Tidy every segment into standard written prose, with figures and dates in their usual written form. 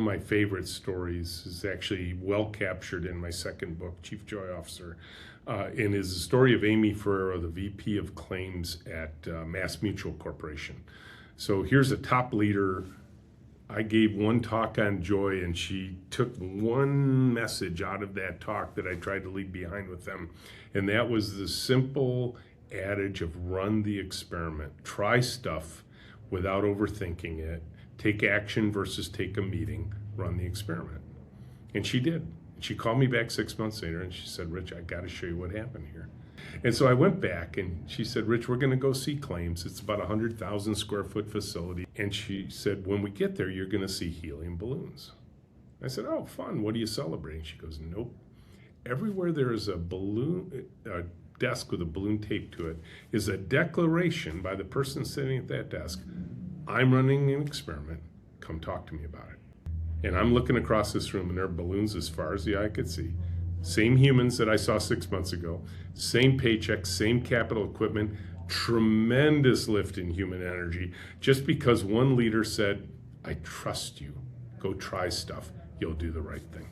of my favorite stories is actually well captured in my second book, Chief Joy Officer, and is the story of Amy Ferrero, the VP of Claims at Mass Mutual Corporation. So here's a top leader. I gave one talk on joy, and she took one message out of that talk that I tried to leave behind with them. And that was the simple adage of run the experiment. Try stuff without overthinking it. Take action versus take a meeting. Run the experiment. And she did. She called me back 6 months later and she said, Rich, I got to show you what happened here. And so I went back and she said, Rich, we're going to go see claims. It's about a 100,000 square foot facility. And she said, when we get there, you're going to see helium balloons. I said, oh, fun. What are you celebrating? She goes, nope. Everywhere there is a balloon, a desk with a balloon taped to it, is a declaration by the person sitting at that desk. I'm running an experiment. Come talk to me about it. And I'm looking across this room and there are balloons as far as the eye could see. Same humans that I saw 6 months ago, same paychecks, same capital equipment, tremendous lift in human energy, just because one leader said, I trust you, go try stuff, you'll do the right thing.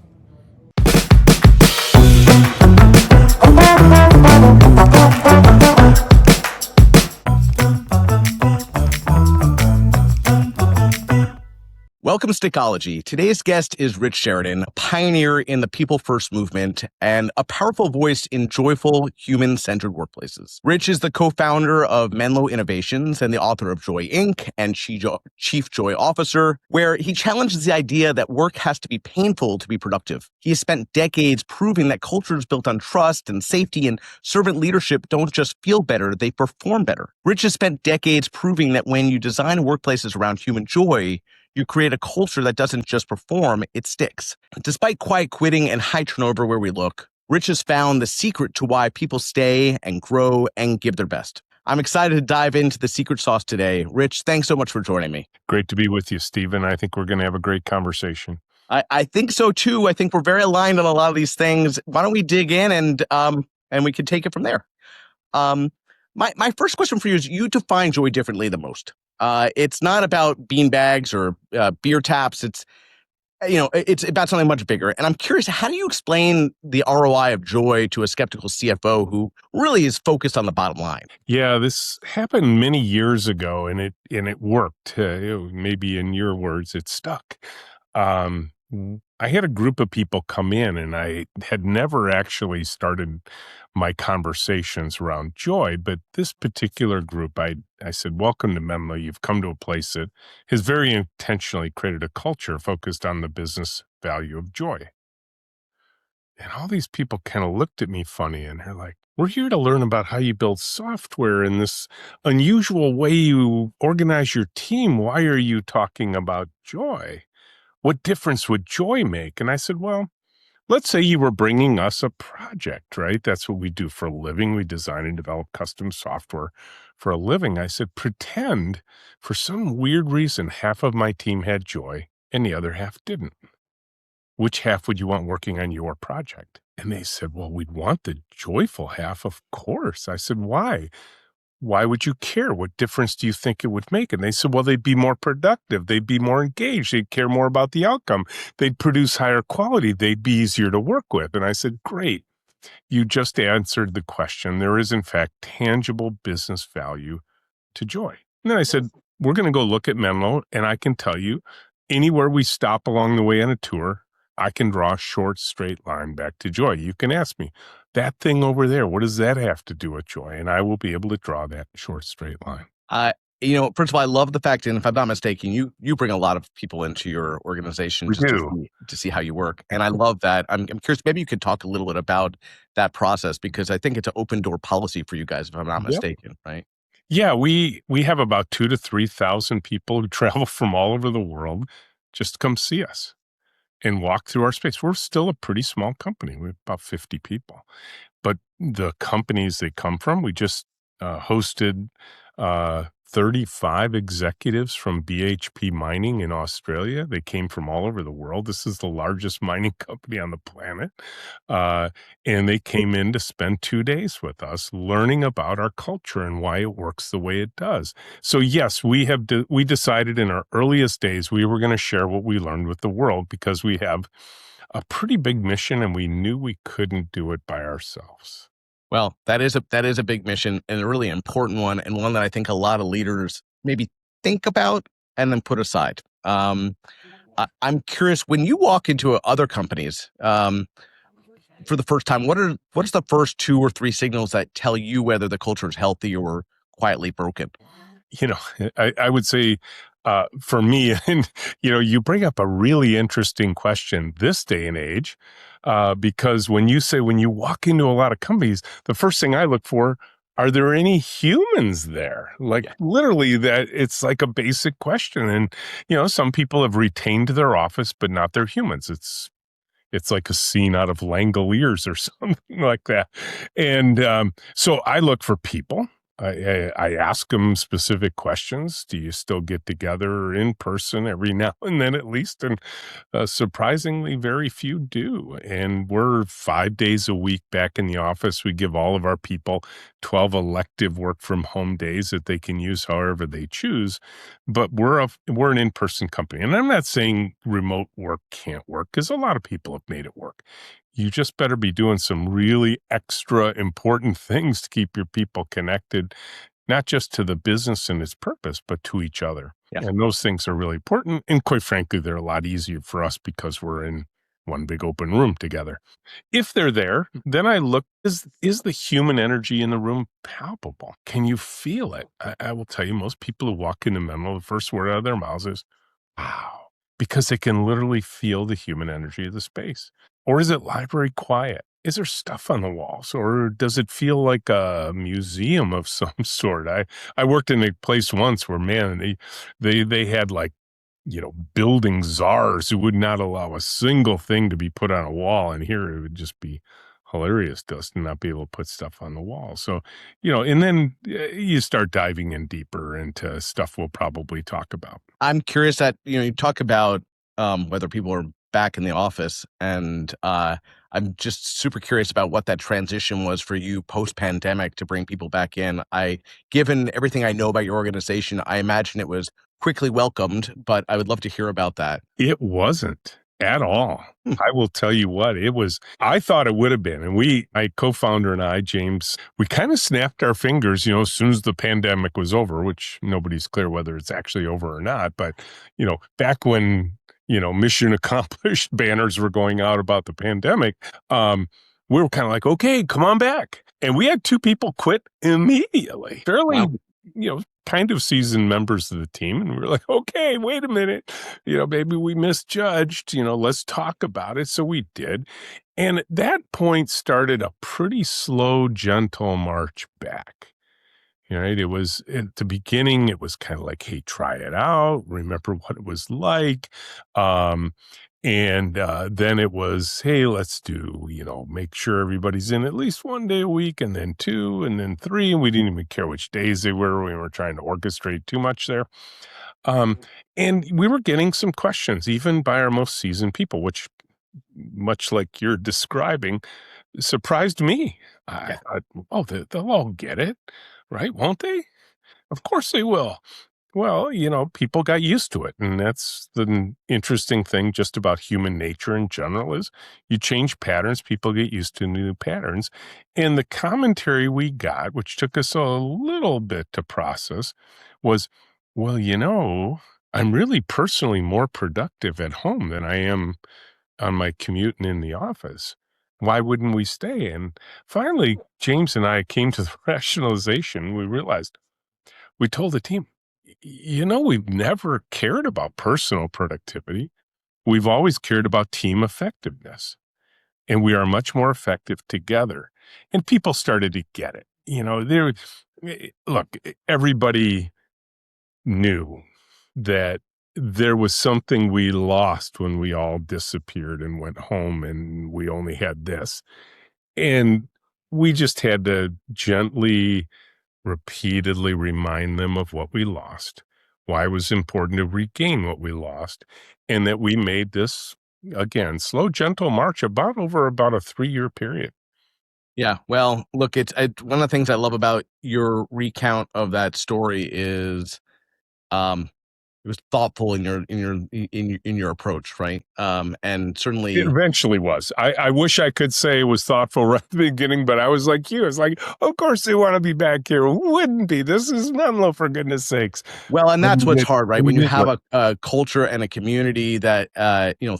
Welcome to Stickology. Today's guest is Rich Sheridan, a pioneer in the people first movement and a powerful voice in joyful, human-centered workplaces. Rich is the co-founder of Menlo Innovations and the author of Joy, Inc. and Chief Joy Officer, where he challenges the idea that work has to be painful to be productive. He has spent decades proving that cultures built on trust and safety and servant leadership don't just feel better, they perform better. Rich has spent decades proving that when you design workplaces around human joy, you create a culture that doesn't just perform, it sticks. Despite quiet quitting and high turnover where we look, Rich has found the secret to why people stay and grow and give their best. I'm excited to dive into the secret sauce today. Rich, thanks so much for joining me. Great to be with you, Stephen. I think we're going to have a great conversation. I think so too. I think we're very aligned on a lot of these things. Why don't we dig in and we can take it from there. My first question for you is, you define joy differently than most. It's not about beanbags or beer taps. It's about something much bigger. And I'm curious, how do you explain the ROI of joy to a skeptical CFO who really is focused on the bottom line? Yeah, this happened many years ago, and it worked. Maybe in your words, it stuck. I had a group of people come in, and I had never actually started my conversations around joy, but this particular group, I said, welcome to Menlo. You've come to a place that has very intentionally created a culture focused on the business value of joy. And all these people kind of looked at me funny, and they're like, we're here to learn about how you build software in this unusual way you organize your team. Why are you talking about joy? What difference would joy make? And I said, well, let's say you were bringing us a project, right? That's what we do for a living. We design and develop custom software for a living. I said, pretend for some weird reason, half of my team had joy and the other half didn't. Which half would you want working on your project? And they said, well, we'd want the joyful half, of course. I said, why? Why would you care? What difference do you think it would make? And they said, well, they'd be more productive. They'd be more engaged. They'd care more about the outcome. They'd produce higher quality. They'd be easier to work with. And I said, great. You just answered the question. There is, in fact, tangible business value to joy. And then I said, we're going to go look at Menlo, and I can tell you, anywhere we stop along the way on a tour, I can draw a short, straight line back to joy. You can ask me, that thing over there, what does that have to do with joy? And I will be able to draw that short, straight line. First of all, I love the fact, and if I'm not mistaken, you bring a lot of people into your organization to see how you work. And I love that. I'm curious, maybe you could talk a little bit about that process, because I think it's an open door policy for you guys, if I'm not mistaken, right? Yeah, we have about 2,000 to 3,000 people who travel from all over the world just to come see us and walk through our space. We're still a pretty small company. We have about 50 people. But the companies they come from, we just hosted 35 executives from BHP Mining in Australia. They came from all over the world. This is the largest mining company on the planet. Uh, and they came in to spend 2 days with us learning about our culture and why it works the way it does. So yes, we decided in our earliest days we were going to share what we learned with the world because we have a pretty big mission and we knew we couldn't do it by ourselves. Well, that is a big mission and a really important one, and one that I think a lot of leaders maybe think about and then put aside. I'm curious, when you walk into other companies for the first time, what is the first two or three signals that tell you whether the culture is healthy or quietly broken? You know, I would say for me, and you bring up a really interesting question this day and age, because when you walk into a lot of companies, the first thing I look for, are there any humans there? Like Yeah. literally, that it's like a basic question. And some people have retained their office, but not their humans. It's like a scene out of Langoliers or something like that. And so I look for people. I ask them specific questions. Do you still get together in person every now and then at least? And surprisingly, very few do. And we're 5 days a week back in the office. We give all of our people 12 elective work from home days that they can use however they choose. But we're an in-person company. And I'm not saying remote work can't work because a lot of people have made it work. You just better be doing some really extra important things to keep your people connected, not just to the business and its purpose, but to each other. Yeah. And those things are really important. And quite frankly, they're a lot easier for us because we're in one big open room together. If they're there, then I look, is the human energy in the room palpable? Can you feel it? I will tell you, most people who walk into Menlo, the first word out of their mouths is, wow, because they can literally feel the human energy of the space. Or is it library quiet? Is there stuff on the walls, or does it feel like a museum of some sort? I worked in a place once where, man, they had like building czars who would not allow a single thing to be put on a wall, and here it would just be hilarious to us to not be able to put stuff on the wall. So, and then you start diving in deeper into stuff we'll probably talk about. I'm curious that, you talk about whether people are back in the office, and I'm just super curious about what that transition was for you post-pandemic to bring people back in. Given everything I know about your organization, I imagine it was quickly welcomed, but I would love to hear about that. It wasn't at all. Hmm. I will tell you what, I thought it would have been. And my co-founder and I, James, we kind of snapped our fingers, as soon as the pandemic was over, which nobody's clear whether it's actually over or not. But, back when, mission accomplished banners were going out about the pandemic, we were kind of like, okay, come on back. And we had two people quit immediately, fairly, Wow. kind of seasoned members of the team. And we were like, okay, wait a minute, maybe we misjudged, let's talk about it. So we did. And at that point started a pretty slow, gentle march back. Right. It was at the beginning, it was kind of like, hey, try it out. Remember what it was like. Um, and then it was, hey, let's do, make sure everybody's in at least 1 day a week, and then 2, and then 3. And we didn't even care which days they were. We were trying to orchestrate too much there. Um, and we were getting some questions, even by our most seasoned people, which, much like you're describing, surprised me. I Yeah. thought, oh, they'll all get it, right? Won't they? Of course they will. Well, people got used to it. And that's the interesting thing just about human nature in general is you change patterns, people get used to new patterns. And the commentary we got, which took us a little bit to process, was, well, I'm really personally more productive at home than I am on my commute and in the office. Why wouldn't we stay? And finally, James and I came to the rationalization. We realized, we told the team, we've never cared about personal productivity. We've always cared about team effectiveness, and we are much more effective together. And people started to get it. Look, everybody knew that there was something we lost when we all disappeared and went home and we only had this. And we just had to gently repeatedly remind them of what we lost, why it was important to regain what we lost, and that we made this, again, slow, gentle march over about a 3-year period. Yeah, well, look, one of the things I love about your recount of that story is, um, it was thoughtful in your approach, right? And It certainly, eventually was. I wish I could say it was thoughtful right at the beginning, but I was like you. It's like, of course they want to be back here. Who wouldn't be? This is Menlo, for goodness sakes. well, and And that's we what's did, hard, right? and we When you did have what? a culture and a community that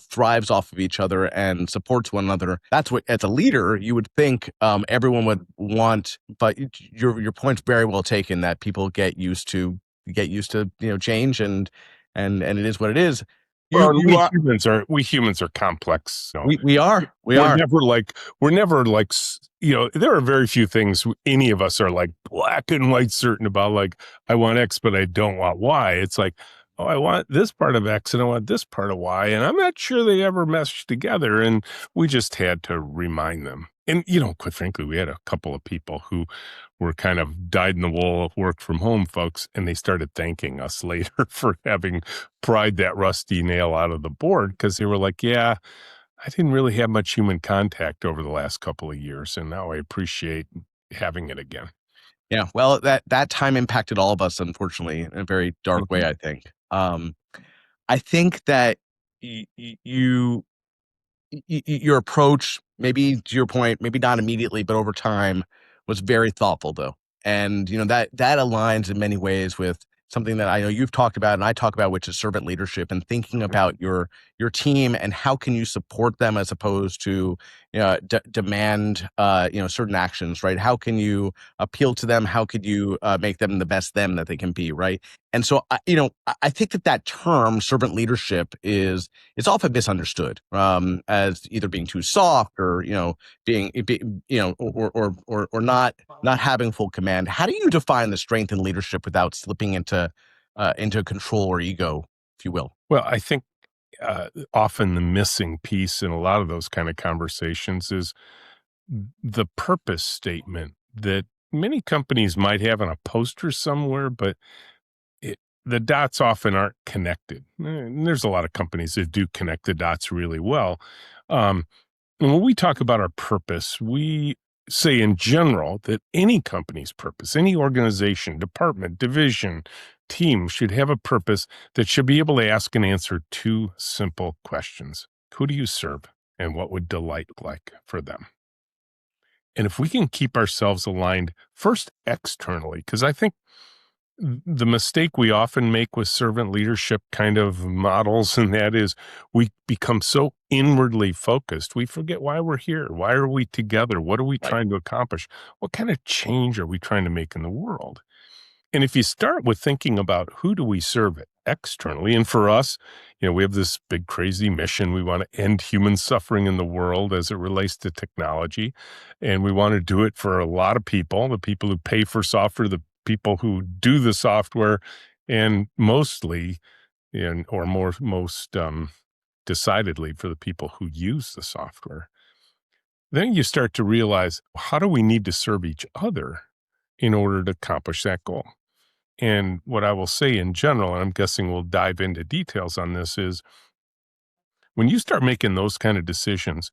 thrives off of each other and supports one another. That's what, as a leader, you would think everyone would want. But your point's very well taken. That people get used to change, and it is what it is. Well, You and you are we humans are complex. So we we're are never like there are very few things any of us are like black and white certain about. Like, I want X, but I don't want Y. It's like, oh, I want this part of X and I want this part of Y, and I'm not sure they ever mesh together. And we just had to remind them. And quite frankly, we had a couple of people who were kind of dyed in the wool work from home folks, and they started thanking us later for having pried that rusty nail out of the board, because they were like, yeah, I didn't really have much human contact over the last couple of years, and now I appreciate having it again. yeah. Well, that time impacted all of us, unfortunately, in a very dark Mhm. way, I think. I think that y y you your approach, maybe to your point, maybe not immediately, but over time, was very thoughtful, though. And that aligns in many ways with something that I know you've talked about and I talk about, which is servant leadership and thinking about your team and how can you support them as opposed to demand certain actions, right? How can you appeal to them? How could you make them the best them that they can be, right? And so I think that term servant leadership is it's often misunderstood as either being too soft or or not having full command. How do you define the strength in leadership without slipping into control or ego, if you will? Well, I think often the missing piece in a lot of those kind of conversations is the purpose statement that many companies might have on a poster somewhere, but the dots often aren't connected. And there's a lot of companies that do connect the dots really well. Um, and when we talk about our purpose, we say in general that any company's purpose, any organization, department, division, team should have a purpose that should be able to ask and answer two simple questions. Who do you serve? And what would delight look like for them? And if we can keep ourselves aligned first externally, because I think the mistake we often make with servant leadership kind of models, and that is we become so inwardly focused, we forget why we're here. Why are we together? What are we Right. trying to accomplish? What kind of change are we trying to make in the world? And if you start with thinking about who do we serve externally, and for us, we have this big crazy mission. We want to end human suffering in the world as it relates to technology. And we want to do it for a lot of people, the people who pay for software, the people who do the software, and mostly, or more, most decidedly for the people who use the software. Then you start to realize, how do we need to serve each other in order to accomplish that goal? And what I will say in general, and I'm guessing we'll dive into details on this, is when you start making those kind of decisions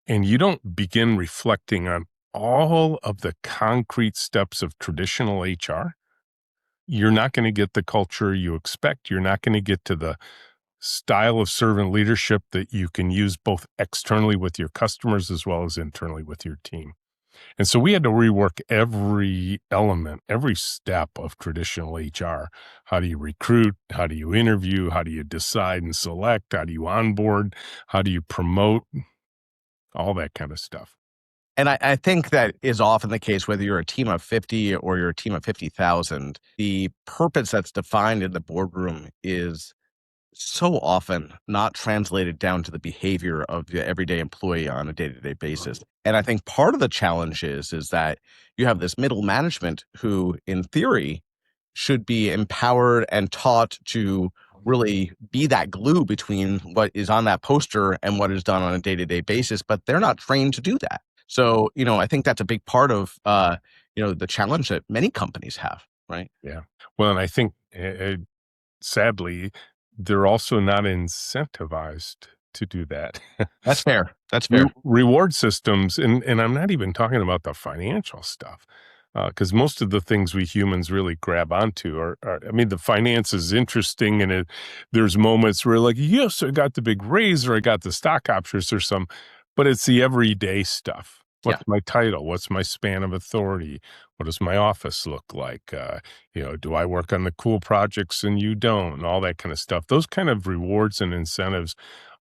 and you don't begin reflecting on all of the concrete steps of traditional HR, you're not going to get the culture you expect. You're not going to get to the style of servant leadership that you can use both externally with your customers as well as internally with your team. And so we had to rework every element, every step of traditional HR. How do you recruit? How do you interview? How do you decide and select? How do you onboard? How do you promote? All that kind of stuff. And I think that is often the case, whether you're a team of 50 or you're a team of 50,000. The purpose that's defined in the boardroom is so often not translated down to the behavior of the everyday employee on a day-to-day basis. And I think part of the challenge is that you have this middle management who, in theory, should be empowered and taught to really be that glue between what is on that poster and what is done on a day-to-day basis, but they're not trained to do that. So, I think that's a big part of the challenge that many companies have, right? Yeah. Well, and I think, sadly, they're also not incentivized to do that. That's fair. That's fair. Reward systems, and I'm not even talking about the financial stuff, because most of the things we humans really grab onto are I mean, the finance is interesting, and there's moments where like, yes, I got the big raise or I got the stock options or some, but it's the everyday stuff. Yeah. What's my title? What's my span of authority? What does my office look like? Do I work on the cool projects and you don't? And all that kind of stuff. Those kind of rewards and incentives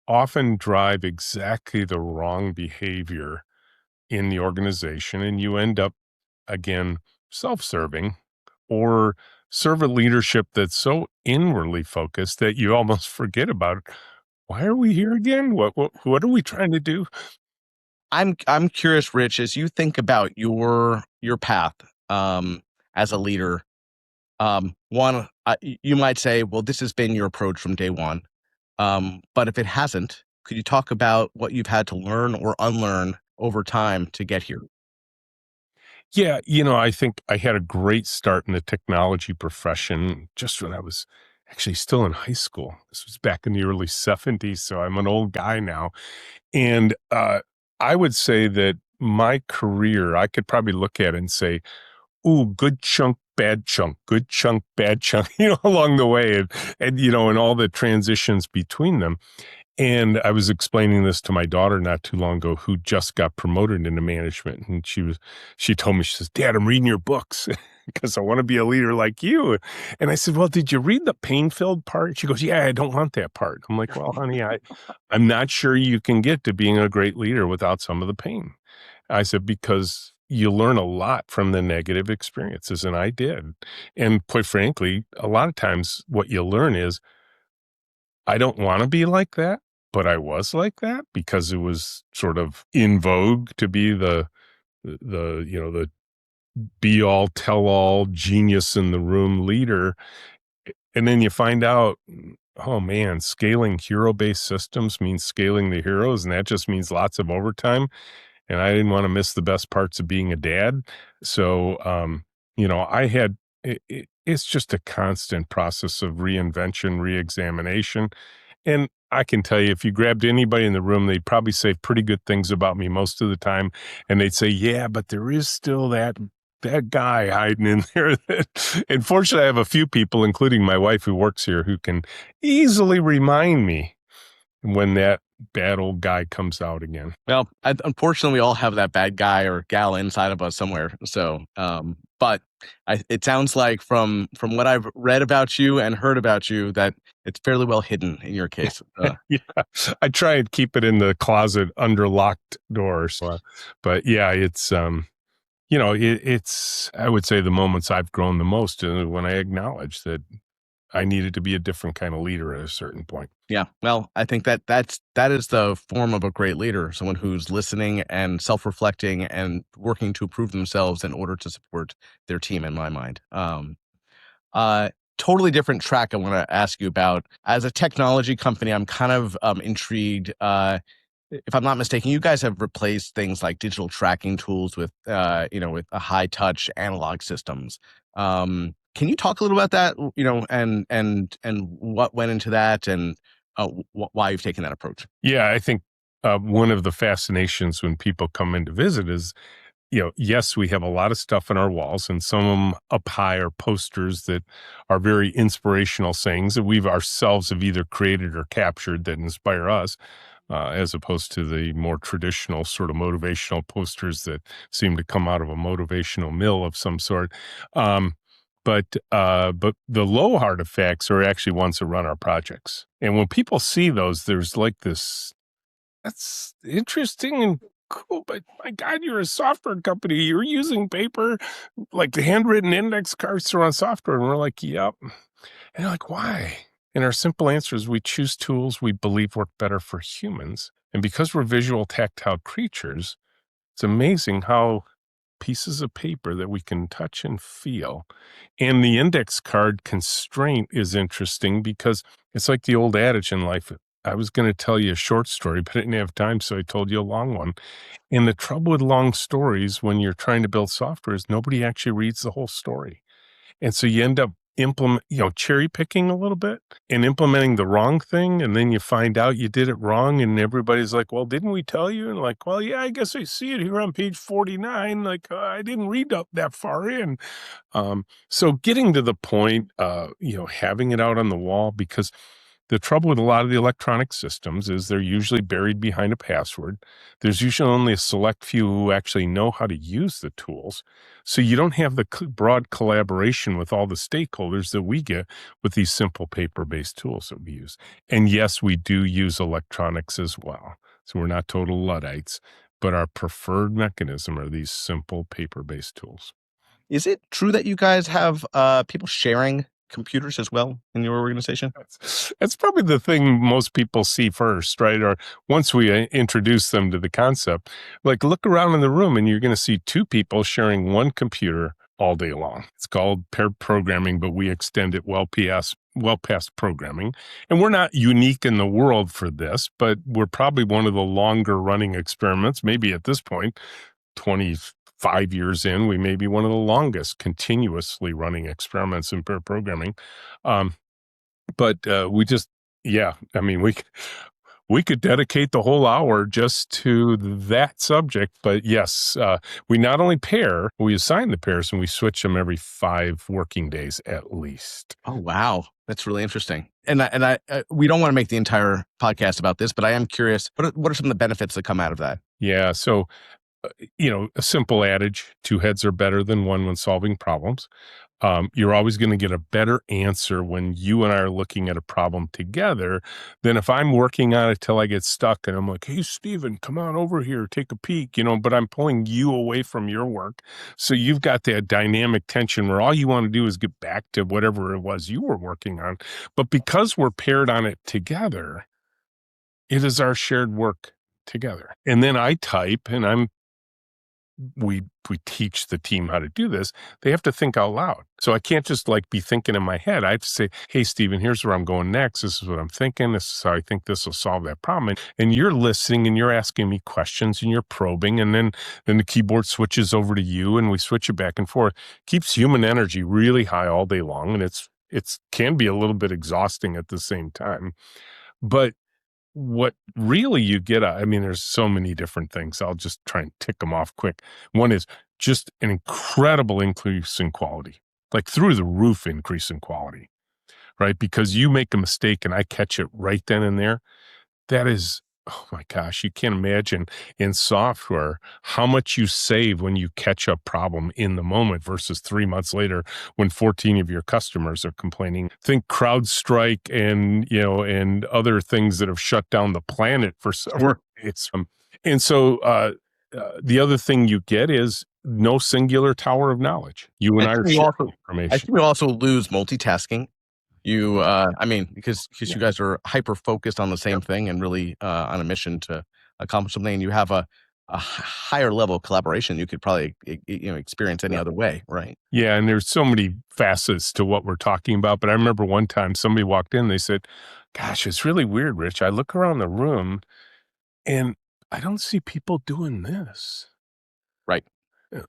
often drive exactly the wrong behavior in the organization, and you end up, again, self-serving or servant leadership that's so inwardly focused that you almost forget about why are we here again? What are we trying to do? I'm curious, Rich, as you think about your path as a leader. One, you might say, well, this has been your approach from day one. But if it hasn't, could you talk about what you've had to learn or unlearn over time to get here? Yeah, I think I had a great start in the technology profession just when I was actually still in high school. This was back in the early 70s, so I'm an old guy now. And I would say that my career, I could probably look at it and say, ooh, good chunk, bad chunk, good chunk, bad chunk, along the way. And all the transitions between them. And I was explaining this to my daughter not too long ago, who just got promoted into management. And she told me, she says, Dad, I'm reading your books because I want to be a leader like you. And I said, well, did you read the pain-filled part? She goes, yeah, I don't want that part. I'm like, well, honey, I'm not sure you can get to being a great leader without some of the pain. I said, because you learn a lot from the negative experiences. And I did. And quite frankly, a lot of times what you learn is, I don't want to be like that, but I was like that because it was sort of in vogue to be the be all tell all genius in the room leader. And then you find out, oh man, scaling hero based systems means scaling the heroes. And that just means lots of overtime. And I didn't want to miss the best parts of being a dad. So, I had, it's just a constant process of reinvention, reexamination. And I can tell you, if you grabbed anybody in the room, they'd probably say pretty good things about me most of the time. And they'd say, yeah, but there is still that guy hiding in there. And fortunately, I have a few people, including my wife who works here, who can easily remind me when that bad old guy comes out again. Well, unfortunately, we all have that bad guy or gal inside of us somewhere. So, but it sounds like from what I've read about you and heard about you that it's fairly well hidden in your case. Yeah, I try and keep it in the closet under locked doors. But yeah, it's I would say the moments I've grown the most when I acknowledge that I needed to be a different kind of leader at a certain point. Yeah, well, I think that is the form of a great leader, someone who's listening and self-reflecting and working to improve themselves in order to support their team. In my mind, uh, totally different track. I want to ask you about as a technology company. I'm kind of intrigued. If I'm not mistaken, you guys have replaced things like digital tracking tools with with a high touch analog systems. Can you talk a little about that? And what went into that, and why you've taken that approach? Yeah, I think one of the fascinations when people come in to visit is, yes, we have a lot of stuff on our walls, and some of them up high are posters that are very inspirational sayings that we've ourselves have either created or captured that inspire us, as opposed to the more traditional sort of motivational posters that seem to come out of a motivational mill of some sort. Um, but the low artifacts are actually ones that run our projects, and when people see those, there's like this that's interesting and cool, but my God, you're a software company. You're using paper, like the handwritten index cards are on software. And we're like, yep. And they're like, why? And our simple answer is we choose tools we believe work better for humans. And because we're visual tactile creatures, it's amazing how pieces of paper that we can touch and feel. And the index card constraint is interesting because it's like the old adage in life. I was gonna tell you a short story, but I didn't have time, so I told you a long one. And the trouble with long stories when you're trying to build software is nobody actually reads the whole story. And so you end up cherry picking a little bit and implementing the wrong thing. And then you find out you did it wrong. And everybody's like, well, didn't we tell you? And like, well, yeah, I guess I see it here on page 49. Like, I didn't read up that far in. So getting to the point, having it out on the wall, because the trouble with a lot of the electronic systems is they're usually buried behind a password. There's usually only a select few who actually know how to use the tools. So you don't have the broad collaboration with all the stakeholders that we get with these simple paper-based tools that we use. And yes, we do use electronics as well. So we're not total Luddites, but our preferred mechanism are these simple paper-based tools. Is it true that you guys have people sharing computers as well in your organization? That's probably the thing most people see first, right? Or once we introduce them to the concept, like look around in the room and you're going to see two people sharing one computer all day long. It's called paired programming, but we extend it well past programming. And we're not unique in the world for this, but we're probably one of the longer running experiments, maybe at this point, 25 years in, we may be one of the longest continuously running experiments in pair programming. Um, but we just, yeah, I mean, we could dedicate the whole hour just to that subject. But yes, we not only pair, we assign the pairs and we switch them every 5 working days at least. Oh, wow. That's really interesting. We don't want to make the entire podcast about this, but I am curious, what are some of the benefits that come out of that? Yeah. So, a simple adage, two heads are better than one when solving problems. You're always going to get a better answer when you and I are looking at a problem together than if I'm working on it till I get stuck and I'm like, hey, Steven, come on over here, take a peek, but I'm pulling you away from your work. So you've got that dynamic tension where all you want to do is get back to whatever it was you were working on. But because we're paired on it together, it is our shared work together. And then I type and we teach the team how to do this. They have to think out loud. So I can't just be thinking in my head. I have to say, hey, Steven, here's where I'm going next. This is what I'm thinking. This is how I think this will solve that problem. And you're listening and you're asking me questions and you're probing. And then the keyboard switches over to you and we switch it back and forth. Keeps human energy really high all day long. And it's can be a little bit exhausting at the same time. But what really you get, there's so many different things. I'll just try and tick them off quick. One is just an incredible increase in quality, like through the roof increase in quality, right? Because you make a mistake and I catch it right then and there. That is, oh my gosh, you can't imagine in software how much you save when you catch a problem in the moment versus 3 months later when 14 of your customers are complaining. Think CrowdStrike and other things that have shut down the planet for several days. And so the other thing you get is no singular tower of knowledge. You and I are sharing I information. think we also lose multitasking. Because you guys are hyper focused on the same thing and really on a mission to accomplish something, and you have a higher level of collaboration you could probably experience any other way, right? Yeah, and there's so many facets to what we're talking about, but I remember one time somebody walked in, they said, gosh, it's really weird, Rich. I look around the room and I don't see people doing this. Right.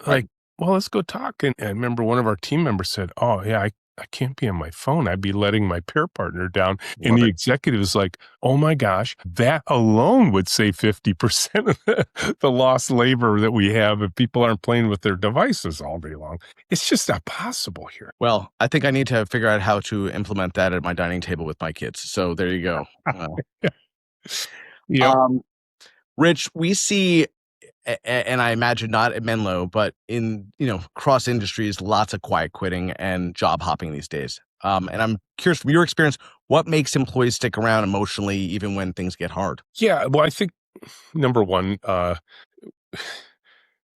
Like, well, let's go talk. And I remember one of our team members said, oh, yeah, I can't be on my phone. I'd be letting my pair partner down. And the executive is like, oh my gosh, that alone would save 50% of the lost labor that we have if people aren't playing with their devices all day long. It's just not possible here. Well, I think I need to figure out how to implement that at my dining table with my kids. So there you go. Yep. Rich, we see, and I imagine not at Menlo, but in cross industries, lots of quiet quitting and job hopping these days. And I'm curious from your experience, what makes employees stick around emotionally even when things get hard? Yeah, well, I think number one,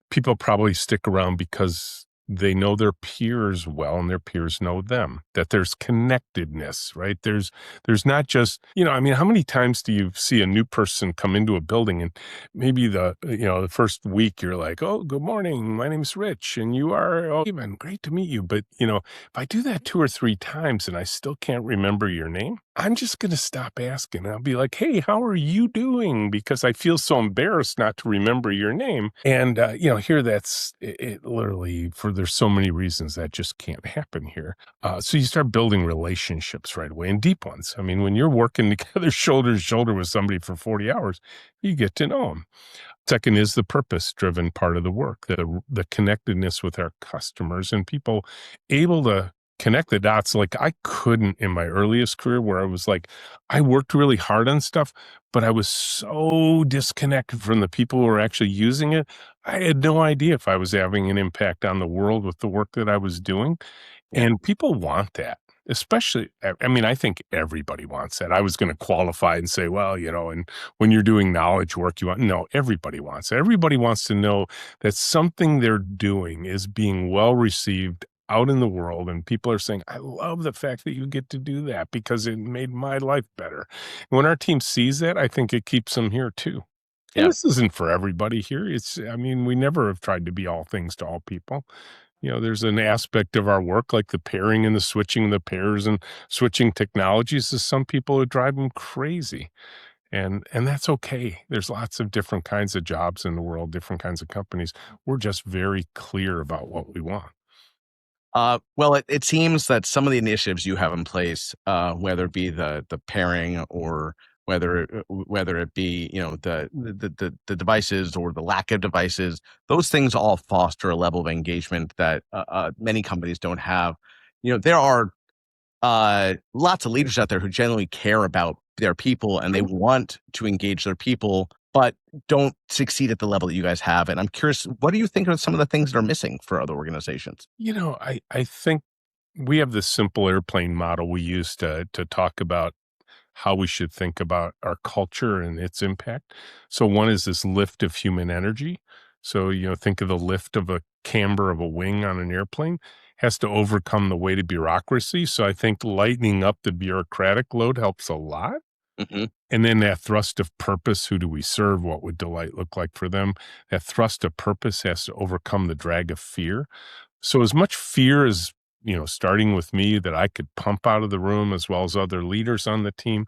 people probably stick around because they know their peers well and their peers know them, that there's connectedness, right? There's not just, how many times do you see a new person come into a building and maybe the first week you're like, oh, good morning, my name's Rich and you are, oh, Steven, great to meet you. But, if I do that 2 or 3 times and I still can't remember your name, I'm just going to stop asking. I'll be like, "Hey, how are you doing?" Because I feel so embarrassed not to remember your name. And, here it literally for there's so many reasons that just can't happen here. So you start building relationships right away and deep ones. I mean, when you're working together shoulder to shoulder with somebody for 40 hours, you get to know them. Second is the purpose-driven part of the work, the connectedness with our customers and people able to connect the dots like I couldn't in my earliest career where I was like, I worked really hard on stuff, but I was so disconnected from the people who were actually using it. I had no idea if I was having an impact on the world with the work that I was doing. Yeah. And people want that, especially, I mean, I think everybody wants that. I was going to qualify and say, well, and when you're doing knowledge work, no, everybody wants it. Everybody wants to know that something they're doing is being well received out in the world. And people are saying, I love the fact that you get to do that because it made my life better. When our team sees that, I think it keeps them here too. And Yeah. this isn't for everybody here. I mean, we never have tried to be all things to all people. There's an aspect of our work like the pairing and the switching the pairs and switching technologies to some people who drive them crazy. And that's okay. There's lots of different kinds of jobs in the world, different kinds of companies. We're just very clear about what we want. Well, it seems that some of the initiatives you have in place, whether it be the pairing or whether it be the devices or the lack of devices, those things all foster a level of engagement that many companies don't have. There are lots of leaders out there who genuinely care about their people and they want to engage their people, but don't succeed at the level that you guys have. And I'm curious, what do you think are some of the things that are missing for other organizations? I think we have this simple airplane model we use to talk about how we should think about our culture and its impact. So one is this lift of human energy. So, think of the lift of a camber of a wing on an airplane has to overcome the weight of bureaucracy. So I think lightening up the bureaucratic load helps a lot. Hmm. And then that thrust of purpose, who do we serve? What would delight look like for them? That thrust of purpose has to overcome the drag of fear. So as much fear as, starting with me that I could pump out of the room as well as other leaders on the team,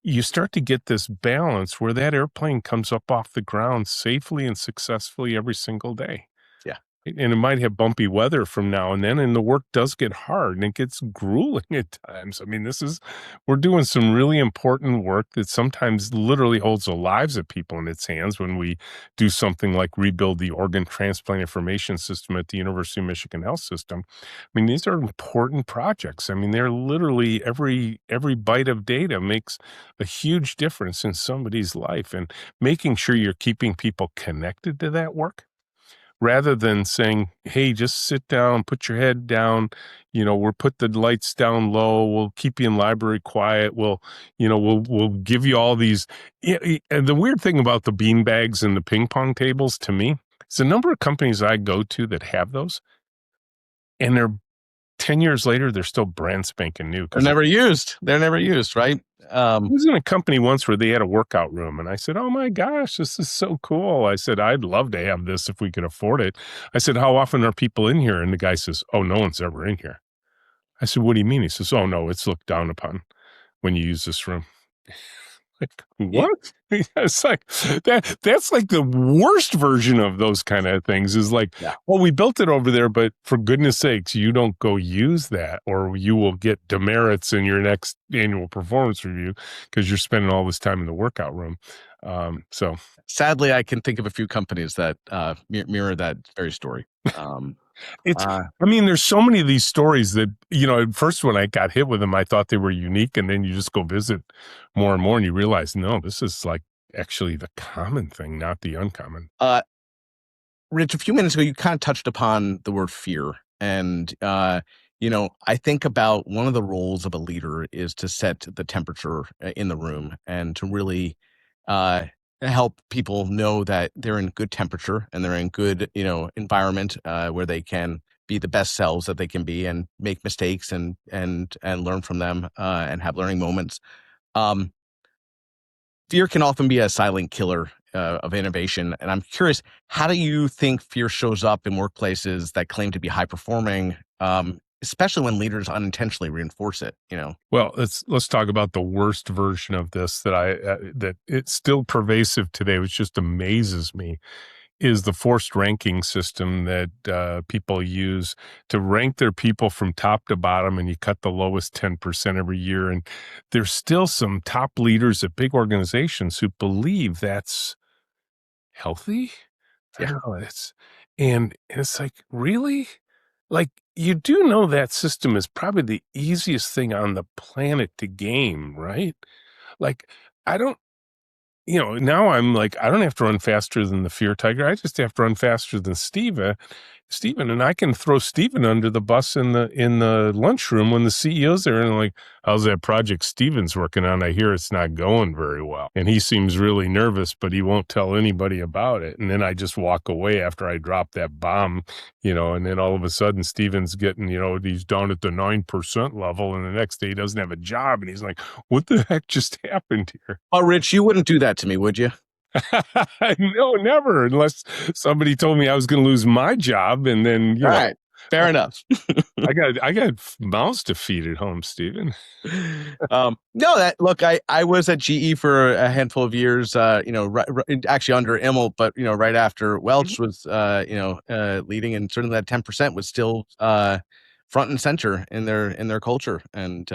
you start to get this balance where that airplane comes up off the ground safely and successfully every single day. Yeah. And it might have bumpy weather from now and then, and the work does get hard and it gets grueling at times. I mean, we're doing some really important work that sometimes literally holds the lives of people in its hands when we do something like rebuild the organ transplant information system at the University of Michigan Health System. I mean, these are important projects. I mean, they're literally every byte of data makes a huge difference in somebody's life, and making sure you're keeping people connected to that work rather than saying, "Hey, just sit down, put your head down, we'll put the lights down low, we'll keep you in library quiet, we'll give you all these." And the weird thing about the bean bags and the ping pong tables to me is the number of companies I go to that have those, and they're 10 years later, they're still brand spanking new They're because never used. They're never used, right? I was in a company once where they had a workout room, and I said, "Oh my gosh, this is so cool." I said, "I'd love to have this if we could afford it." I said, "How often are people in here?" And the guy says, "Oh, no one's ever in here." I said, "What do you mean?" He says, "Oh, no, it's looked down upon when you use this room." Like, Yeah. what? It's like that's like the worst version of those kind of things is like, Yeah. well, we built it over there, but for goodness sakes, you don't go use that or you will get demerits in your next annual performance review because you're spending all this time in the workout room. So Sadly, I can think of a few companies that mirror that very story. Um, it's, uh, I mean, there's so many of these stories that, at first when I got hit with them, I thought they were unique. And then you just go visit more and more and you realize, no, this is like actually the common thing, not the uncommon. uh, Rich, a few minutes ago, you kind of touched upon the word fear. And, I think about one of the roles of a leader is to set the temperature in the room and to really uh, help people know that they're in good temperature and they're in good, environment where they can be the best selves that they can be and make mistakes and learn from them and have learning moments. Um, Fear can often be a silent killer of innovation. And I'm curious, how do you think fear shows up in workplaces that claim to be high performing, especially when leaders unintentionally reinforce it, you know? Well, let's talk about the worst version of this that that it's still pervasive today, which just amazes me, is the forced ranking system that people use to rank their people from top to bottom, and you cut the lowest 10% every year. And there's still some top leaders at big organizations who believe that's healthy. I Yeah. don't know. And it's like, really? Like, you do know that system is probably the easiest thing on the planet to game, right? Like, I don't, now I'm like, I don't have to run faster than the fear tiger. I just have to run faster than Steven, and I can throw Steven under the bus in the lunchroom when the CEO's there, and like, how's that project Steven's working on? I hear it's not going very well, and he seems really nervous, but he won't tell anybody about it. And then I just walk away after I drop that bomb, and then all of a sudden Steven's getting, he's down at the 9% level, and the next day he doesn't have a job, and he's like, what the heck just happened here? Oh, Rich, you wouldn't do that to me, would you? No, never, unless somebody told me I was going to lose my job, and then All right. Fair enough. I got mouths to feed at home, Stephen. No, that look, I was at GE for a handful of years, actually under Immel, but right after Welch was, leading, and certainly that 10% was still front and center in their culture. And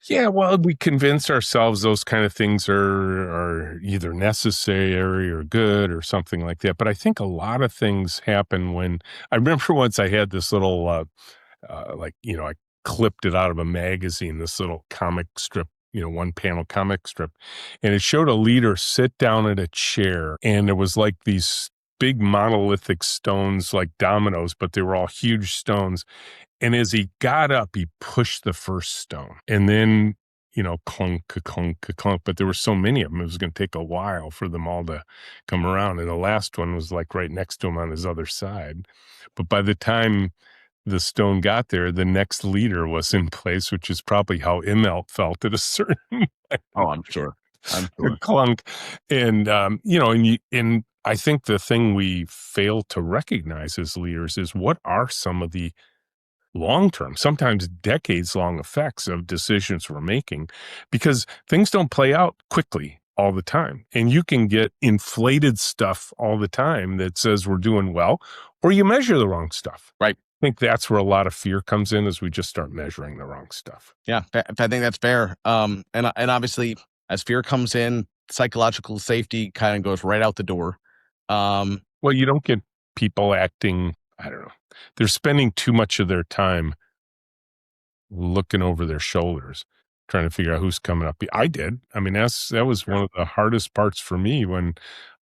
Yeah, well, we convince ourselves those kind of things are either necessary or good or something like that. But I think a lot of things happen when I remember once I had this little I clipped it out of a magazine, this little comic strip, one panel comic strip, and it showed a leader sit down at a chair, and there was like these big monolithic stones like dominoes, but they were all huge stones. And as he got up, he pushed the first stone, and then, clunk, clunk, clunk. But there were so many of them, it was going to take a while for them all to come around. And the last one was like right next to him on his other side. But by the time the stone got there, the next leader was in place, which is probably how Immelt felt at a certain oh, I'm sure. clunk. And, and I think the thing we fail to recognize as leaders is what are some of the long-term, sometimes decades-long effects of decisions we're making, because things don't play out quickly all the time. And you can get inflated stuff all the time that says we're doing well, or you measure the wrong stuff. Right. I think that's where a lot of fear comes in, as we just start measuring the wrong stuff. Yeah, I think that's fair. And obviously, as fear comes in, psychological safety kind of goes right out the door. Well, you don't get people acting, I don't know, they're spending too much of their time looking over their shoulders, trying to figure out who's coming up. I did. I mean, that was one of the hardest parts for me when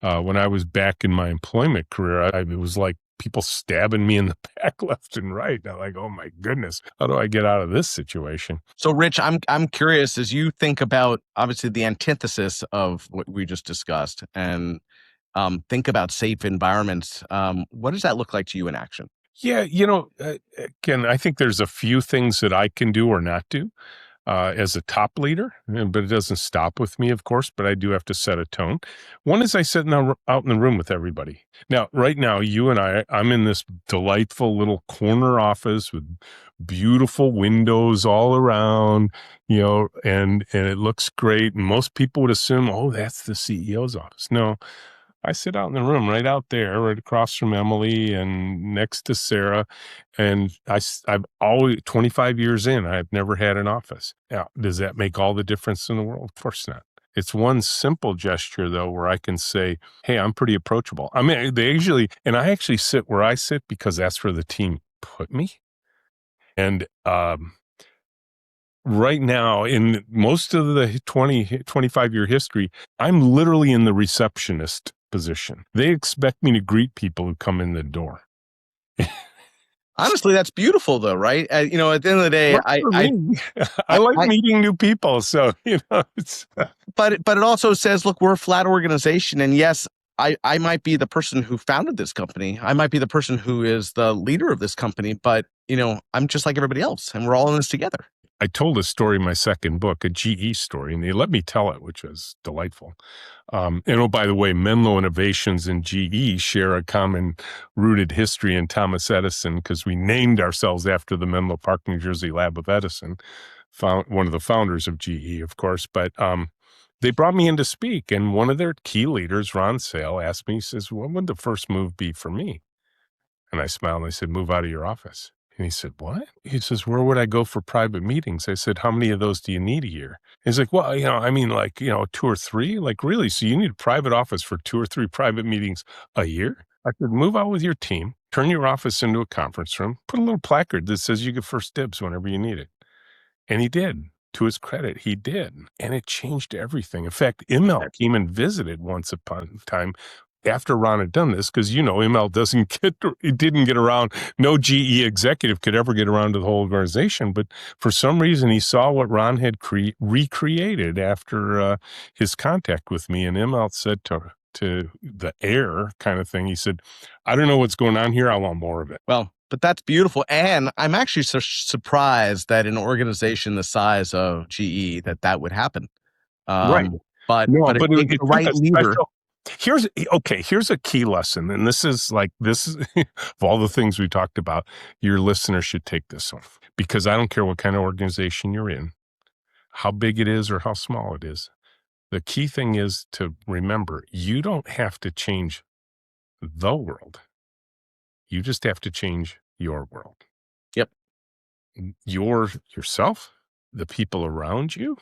I was back in my employment career. It was like people stabbing me in the back left and right. And I'm like, oh my goodness, how do I get out of this situation? So, Rich, I'm curious, as you think about obviously the antithesis of what we just discussed, and think about safe environments. What does that look like to you in action? Yeah, again, I think there's a few things that I can do or not do as a top leader, but it doesn't stop with me, of course, but I do have to set a tone. One is I sit out in the room with everybody. Now, right now, you and I'm in this delightful little corner office with beautiful windows all around, and it looks great. And most people would assume, oh, that's the CEO's office. No, I sit out in the room right out there, right across from Emily and next to Sarah. And I've always, 25 years in, I've never had an office. Now, does that make all the difference in the world? Of course not. It's one simple gesture, though, where I can say, hey, I'm pretty approachable. I mean, I actually sit where I sit because that's where the team put me. And right now, in most of the 25-year history, I'm literally in the receptionist position. They expect me to greet people who come in the door. Honestly, that's beautiful, though, right? At the end of the day, I like meeting new people, so it's. But it also says, look, we're a flat organization, and yes, I might be the person who founded this company. I might be the person who is the leader of this company, but I'm just like everybody else, and we're all in this together. I told a story in my second book, a GE story, and they let me tell it, which was delightful. And oh, by the way, Menlo Innovations and GE share a common rooted history in Thomas Edison because we named ourselves after the Menlo Park, New Jersey lab of Edison, one of the founders of GE, of course. But they brought me in to speak, and one of their key leaders, Ron Sale, asked me, he says, "What would the first move be for me?" And I smiled and I said, "Move out of your office." And he said, "What?" He says, "Where would I go for private meetings?" I said, "How many of those do you need a year?" He's like, "Well, I mean, like, 2 or 3." Like, "Really? So you need a private office for 2 or 3 private meetings a year?" I said, "Move out with your team, turn your office into a conference room, put a little placard that says you get first dibs whenever you need it." And he did. To his credit, he did, and it changed everything. In fact, Immel came and visited once upon a time after Ron had done this, because Immel didn't get around. No GE executive could ever get around to the whole organization, but for some reason, he saw what Ron had recreated after his contact with me, and Immel said to the air kind of thing, he said, "I don't know what's going on here. I want more of it." Well, but that's beautiful. And I'm actually surprised that an organization the size of GE that would happen. Right. No, But it but takes it the took right a leader. special. Here's a key lesson, and this is of all the things we talked about, your listener should take this one, because I don't care what kind of organization you're in, how big it is or how small it is. The key thing is to remember, you don't have to change the world. You just have to change your world. Yep. Yourself, the people around you.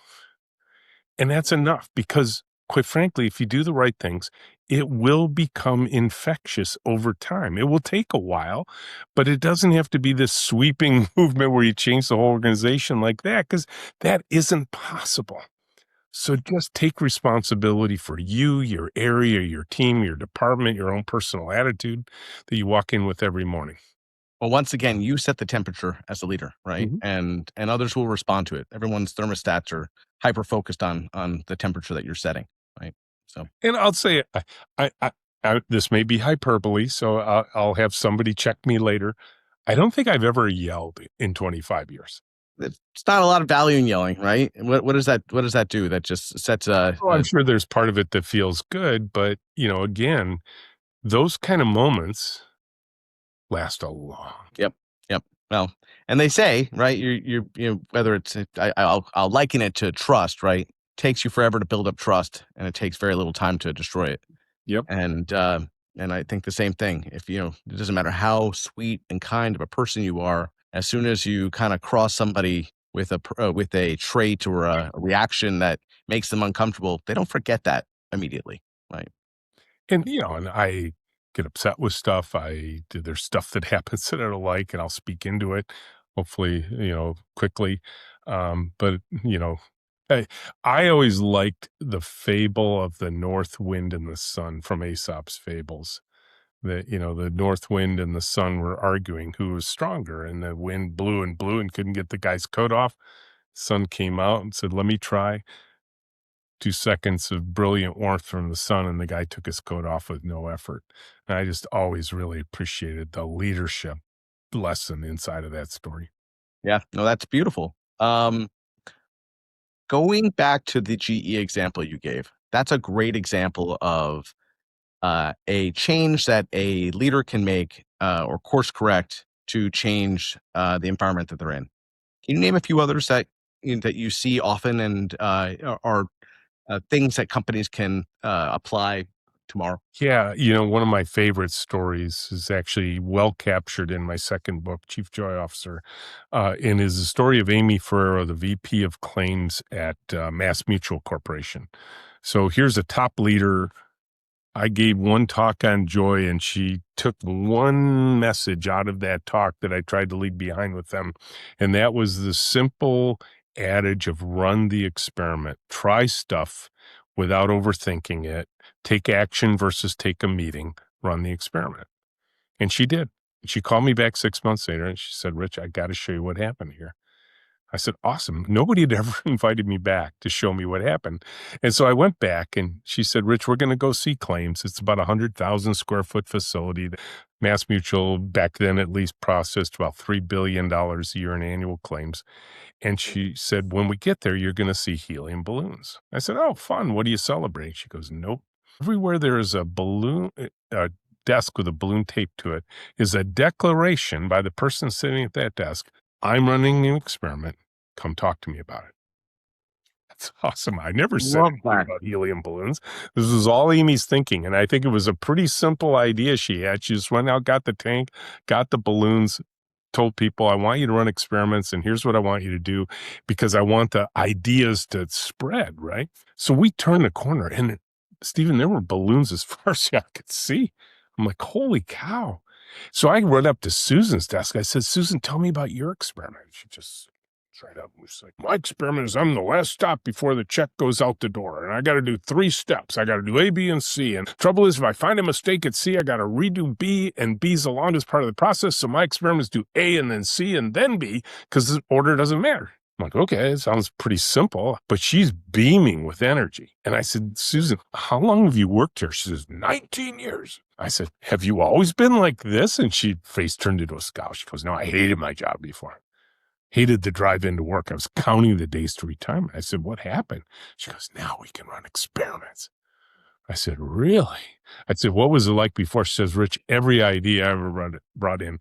And that's enough, because, quite frankly, if you do the right things, it will become infectious over time. It will take a while, but it doesn't have to be this sweeping movement where you change the whole organization like that, because that isn't possible. So just take responsibility for you, your area, your team, your department, your own personal attitude that you walk in with every morning. Well, once again, you set the temperature as a leader, right? Mhm. And others will respond to it. Everyone's thermostats are hyper focused on the temperature that you're setting, right? So And I'll say, I, I, this may be hyperbole, so I'll have somebody check me later. I don't think I've ever yelled in 25 years. it's not a lot of value in yelling, right? What does that do? That just sets Oh, I'm sure there's part of it that feels good, but again, those kind of moments last a long. Yep, yep. Well, and they say, right, whether it's I'll liken it to trust, right? Takes you forever to build up trust, and it takes very little time to destroy it. Yep. And uh, and I think the same thing. If it doesn't matter how sweet and kind of a person you are, as soon as you kind of cross somebody with with a trait or a reaction that makes them uncomfortable, they don't forget that immediately, right? And I get upset with stuff. There's stuff that happens that I don't like, and I'll speak into it, hopefully, quickly. But I, I always liked the fable of the north wind and the sun from Aesop's fables. That, the north wind and the sun were arguing who was stronger, and the wind blew and blew and couldn't get the guy's coat off. Sun came out and said, "Let me try." 2 seconds of brilliant warmth from the sun, and the guy took his coat off with no effort. And I just always really appreciated the leadership lesson inside of that story. Yeah, no, that's beautiful. Going back to the GE example you gave, that's a great example of a change that a leader can make or course correct to change the environment that they're in. Can you name a few others that you see often and are things that companies can apply tomorrow? Yeah, one of my favorite stories is actually well captured in my second book, Chief Joy Officer, and is the story of Amy Ferrero, the VP of Claims at Mass Mutual Corporation. So here's a top leader. I gave one talk on joy, and she took one message out of that talk that I tried to leave behind with them. And that was the simple adage of run the experiment, try stuff without overthinking it, take action versus take a meeting, run the experiment. And she did. She called me back 6 months later and she said, "Rich, I got to show you what happened here." I said, awesome. Nobody had ever invited me back to show me what happened. And so I went back and she said, Rich, we're going to go see claims. It's about 100,000 square foot facility. Mass Mutual back then at least processed about $3 billion a year in annual claims. And she said, when we get there, you're going to see helium balloons. I said, oh, fun. What are you celebrating? She goes, nope. Everywhere there is a balloon, a desk with a balloon taped to it, is a declaration by the person sitting at that desk. I'm running an experiment. Come talk to me about it. That's awesome. I never said Love anything that. about helium balloons. This was all Amy's thinking. And I think it was a pretty simple idea she had. She just went out, got the tank, got the balloons, told people, I want you to run experiments and here's what I want you to do because I want the ideas to spread, right? So we turned the corner and Stephen, there were balloons as far as I could see. I'm like, holy cow. So I run up to Susan's desk. I said, Susan, tell me about your experiment. She just right up and was like, my experiment is I'm the last stop before the check goes out the door. And I got to do 3 steps. I got to do A, B, and C. And trouble is, if I find a mistake at C, I got to redo B, and B's the longest part of the process. So my experiments do A and then C and then B because the order doesn't matter. I'm like, okay, it sounds pretty simple, but she's beaming with energy. And I said, Susan, how long have you worked here? She says, 19 years. I said, have you always been like this? And she face turned into a scowl. She goes, no, I hated my job before. Hated the drive into work. I was counting the days to retirement. I said, what happened? She goes, now we can run experiments. I said, really? I said, what was it like before? She says, Rich, every idea I ever brought in,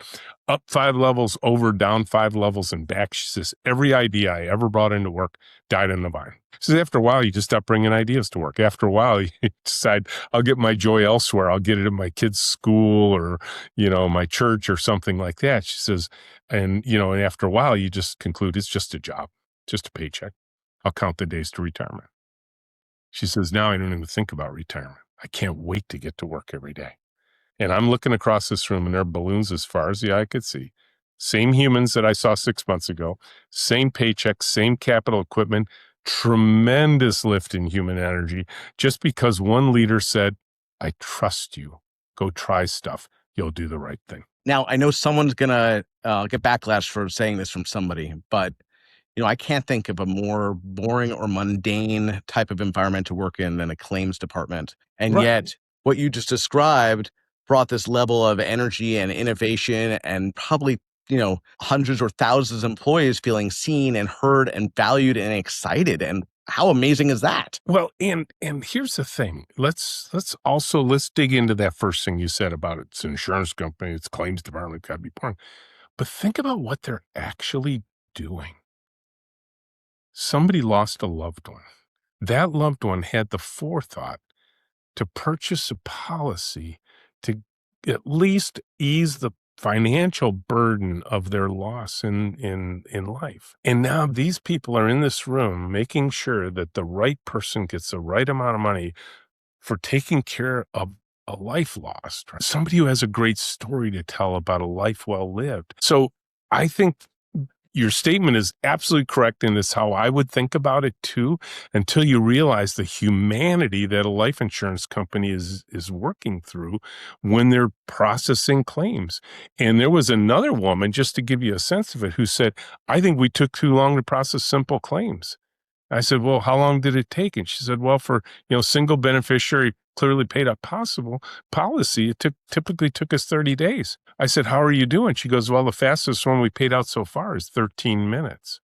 up 5 levels, over, down 5 levels, and back. She says, every idea I ever brought into work died in the vine. She says, after a while, you just stop bringing ideas to work. After a while, you decide, I'll get my joy elsewhere. I'll get it in my kid's school or, my church or something like that. She says, and after a while, you just conclude it's just a job, just a paycheck. I'll count the days to retirement. She says, now I don't even think about retirement. I can't wait to get to work every day. And I'm looking across this room and there are balloons as far as the eye could see. Same humans that I saw 6 months ago, same paychecks, same capital equipment, tremendous lift in human energy, just because one leader said, I trust you. Go try stuff. You'll do the right thing. Now, I know someone's going to get backlash for saying this from somebody, but I can't think of a more boring or mundane type of environment to work in than a claims department. And Right. yet, what you just described brought this level of energy and innovation and probably, hundreds or thousands of employees feeling seen and heard and valued and excited. And how amazing is that? Well, and here's the thing. Let's dig into that first thing you said about it's an insurance company, it's claims department, gotta be boring. But think about what they're actually doing. Somebody lost a loved one. That loved one had the forethought to purchase a policy to at least ease the financial burden of their loss in life. And now these people are in this room making sure that the right person gets the right amount of money for taking care of a life lost, right? Somebody who has a great story to tell about a life well lived. So I think your statement is absolutely correct, and it's how I would think about it too, until you realize the humanity that a life insurance company is working through when they're processing claims. And there was another woman, just to give you a sense of it, who said, I think we took too long to process simple claims. I said, well, how long did it take? And she said, well, for, single beneficiary, clearly paid up policy, it typically took us 30 days. I said, how are you doing? She goes, well, the fastest one we paid out so far is 13 minutes.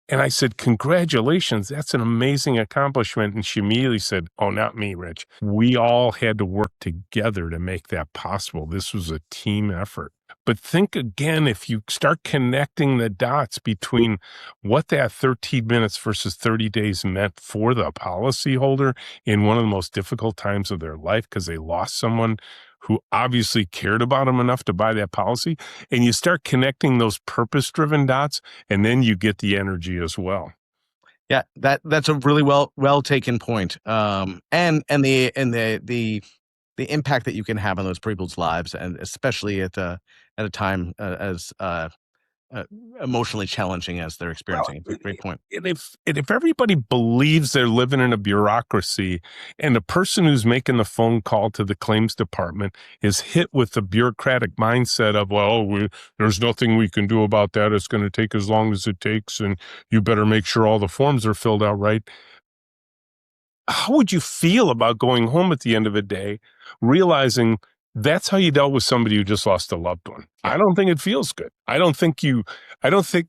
And I said, congratulations, that's an amazing accomplishment. And she immediately said, oh, not me, Rich. We all had to work together to make that possible. This was a team effort. But think again, if you start connecting the dots between what that 13 minutes versus 30 days meant for the policyholder in one of the most difficult times of their life because they lost someone who obviously cared about them enough to buy that policy, and you start connecting those purpose-driven dots, and then you get the energy as well. Yeah, that's a really well taken point. And the impact that you can have on those people's lives, and especially at a time as emotionally challenging as they're Well, experiencing. It's a great point. and if everybody believes they're living in a bureaucracy, and the person who's making the phone call to the claims department is hit with the bureaucratic mindset of, well, there's nothing we can do about that. It's going to take as long as it takes, and you better make sure all the forms are filled out right. How would you feel about going home at the end of the day, realizing that's how you dealt with somebody who just lost a loved one? Yeah. I don't think it feels good. I don't think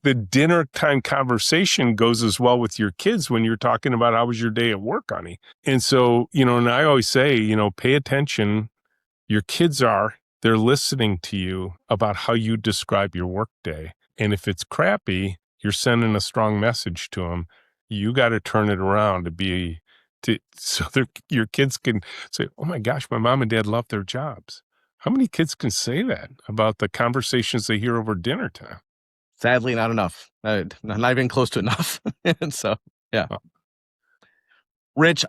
the dinner time conversation goes as well with your kids when you're talking about how was your day at work, honey. And so, and I always say, pay attention. Your kids they're listening to you about how you describe your work day. And if it's crappy, you're sending a strong message to them. You got to turn it around so your kids can say, "Oh my gosh, my mom and dad love their jobs." How many kids can say that about the conversations they hear over dinner time? Sadly, not enough. Not even close to enough. And so, yeah. Uh, Rich,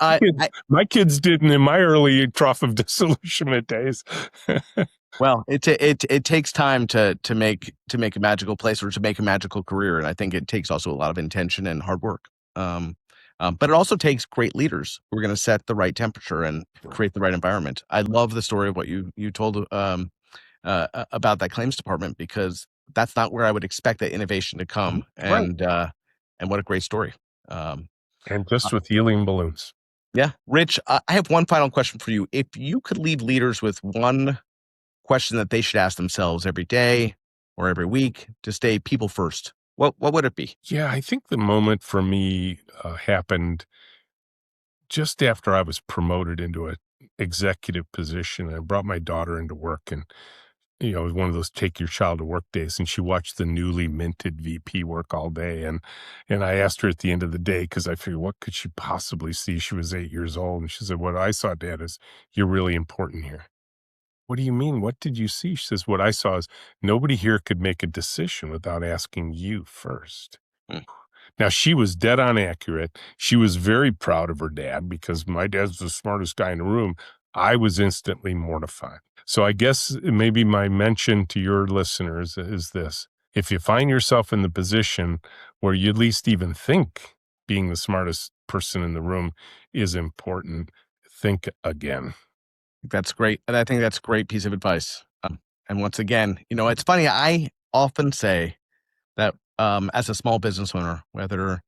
my kids didn't in my early trough of disillusionment days. well, it takes time to make a magical place or to make a magical career, and I think it takes also a lot of intention and hard work. But it also takes great leaders who are going to set the right temperature and create the right environment. I love the story of what you told about that claims department, because that's not where I would expect that innovation to come. Right. And what a great story. Um, And just with helium balloons. yeah, Rich, I have one final question for you. If you could leave leaders with one question that they should ask themselves every day or every week to stay people first, what would it be? Yeah, I think the moment for me happened just after I was promoted into a executive position. I brought my daughter into work, and it was one of those take your child to work days, and she watched the newly minted VP work all day. And I asked her at the end of the day, because I figured, what could she possibly see? She was 8 years old. And she said, "What I saw, Dad, is you're really important here." "What do you mean? What did you see?" She says, "What I saw is nobody here could make a decision without asking you first." Hmm. Now, she was dead on accurate. She was very proud of her dad because my dad's the smartest guy in the room. I was instantly mortified. So I guess maybe my mention to your listeners is this: if you find yourself in the position where you at least even think being the smartest person in the room is important, think again. That's great. And I think that's a great piece of advice. And once again, it's funny. I often say that as a small business owner, whether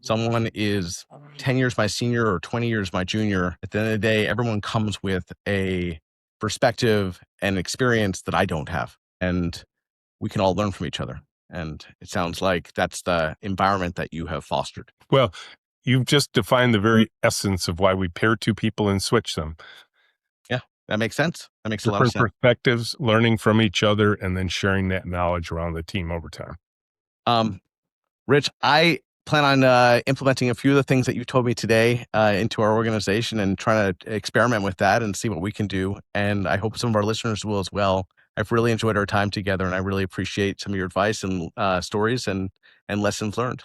someone is 10 years my senior or 20 years my junior, at the end of the day, everyone comes with a perspective and experience that I don't have. And we can all learn from each other. And it sounds like that's the environment that you have fostered. Well, you've just defined the very essence of why we pair two people and switch them. Yeah, that makes sense. That makes a lot of Different sense. perspectives, learning from each other, and then sharing that knowledge around the team over time. Um, Rich, I plan on implementing a few of the things that you told me today into our organization and trying to experiment with that and see what we can do. And I hope some of our listeners will as well. I've really enjoyed our time together, and I really appreciate some of your advice and stories and lessons learned.